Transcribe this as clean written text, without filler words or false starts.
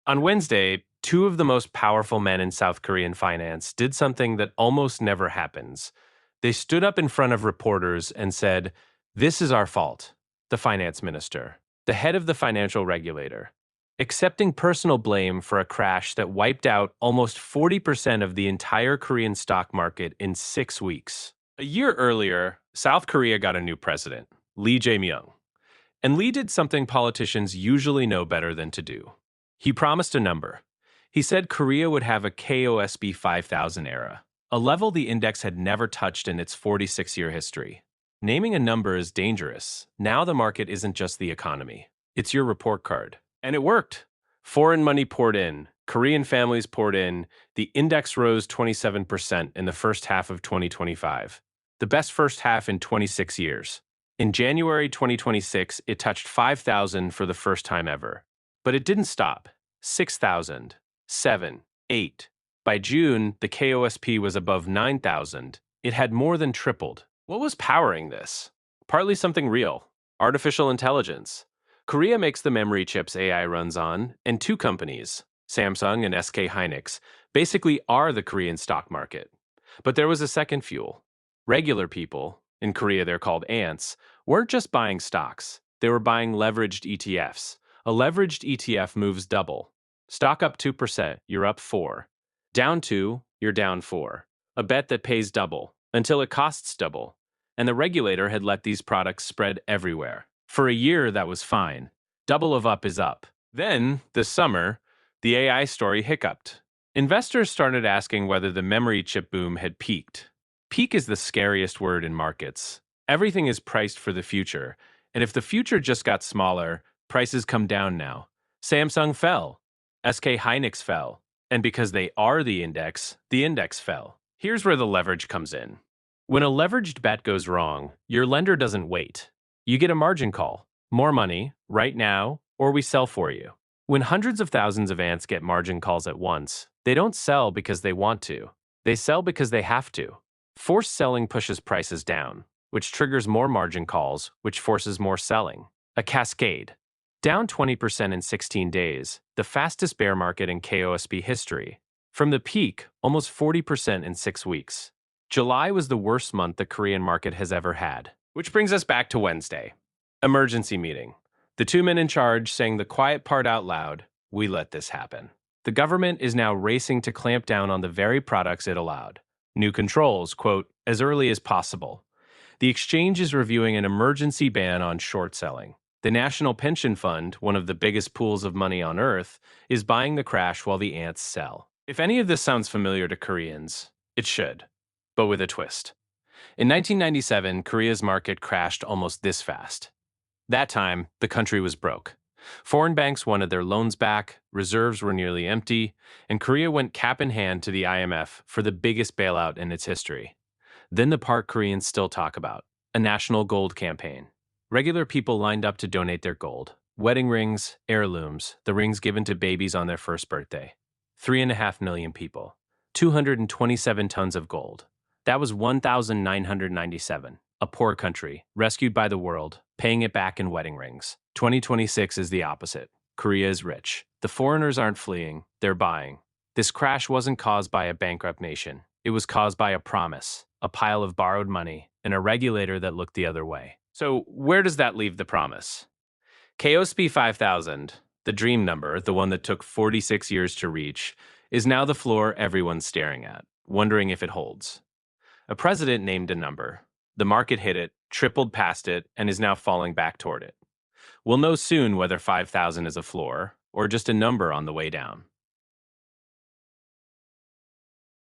On Wednesday, two of the most powerful men in South Korean finance did something that almost never happens. They stood up in front of reporters and said, "This is our fault." The finance minister, the head of the financial regulator, accepting personal blame for a crash that wiped out almost 40% of the entire Korean stock market in 6 weeks. A year earlier, South Korea got a new president, Lee Jae-myung. And Lee did something politicians usually know better than to do. He promised a number. He said Korea would have a KOSB 5000 era, a level the index had never touched in its 46-year history. Naming a number is dangerous. Now the market isn't just the economy. It's your report card. And it worked. Foreign money poured in. Korean families poured in. The index rose 27% in the first half of 2025. The best first half in 26 years. In January 2026, it touched 5,000 for the first time ever. But it didn't stop. 6,000, 7, 8. By June, the KOSP was above 9,000. It had more than tripled. What was powering this? Partly something real. Artificial intelligence. Korea makes the memory chips AI runs on, and two companies, Samsung and SK Hynix, basically are the Korean stock market. But there was a second fuel. Regular people, in Korea they're called ants, weren't just buying stocks. They were buying leveraged ETFs. A leveraged ETF moves double. Stock up 2%, you're up 4. Down 2, you're down 4. A bet that pays double, until it costs double. And the regulator had let these products spread everywhere. For a year, that was fine. Double of up is up. Then, this summer, the AI story hiccuped. Investors started asking whether the memory chip boom had peaked. Peak is the scariest word in markets. Everything is priced for the future, and if the future just got smaller, prices come down now. Samsung fell. SK Hynix fell. And because they are the index fell. Here's where the leverage comes in. When a leveraged bet goes wrong, your lender doesn't wait. You get a margin call. More money, right now, or we sell for you. When hundreds of thousands of ants get margin calls at once, they don't sell because they want to. They sell because they have to. Forced selling pushes prices down, which triggers more margin calls, which forces more selling. A cascade. Down 20% in 16 days, the fastest bear market in KOSP history. From the peak, almost 40% in 6 weeks. July was the worst month the Korean market has ever had. Which brings us back to Wednesday. Emergency meeting. The two men in charge saying the quiet part out loud, "We let this happen." The government is now racing to clamp down on the very products it allowed. New controls, quote, as early as possible. The exchange is reviewing an emergency ban on short selling. The National Pension Fund, one of the biggest pools of money on earth, is buying the crash while the ants sell. If any of this sounds familiar to Koreans, it should, but with a twist. In 1997, Korea's market crashed almost this fast. That time, the country was broke. Foreign banks wanted their loans back, reserves were nearly empty, and Korea went cap in hand to the IMF for the biggest bailout in its history. Then the part Koreans still talk about, a national gold campaign. Regular people lined up to donate their gold. Wedding rings, heirlooms, the rings given to babies on their first birthday. 3.5 million people. 227 tons of gold. That was 1,997. A poor country, rescued by the world, paying it back in wedding rings. 2026 is the opposite. Korea is rich. The foreigners aren't fleeing, they're buying. This crash wasn't caused by a bankrupt nation. It was caused by a promise, a pile of borrowed money, and a regulator that looked the other way. So where does that leave the promise? KOSP 5000, the dream number, the one that took 46 years to reach, is now the floor everyone's staring at, wondering if it holds. A president named a number. The market hit it, tripled past it, and is now falling back toward it. We'll know soon whether 5,000 is a floor or just a number on the way down.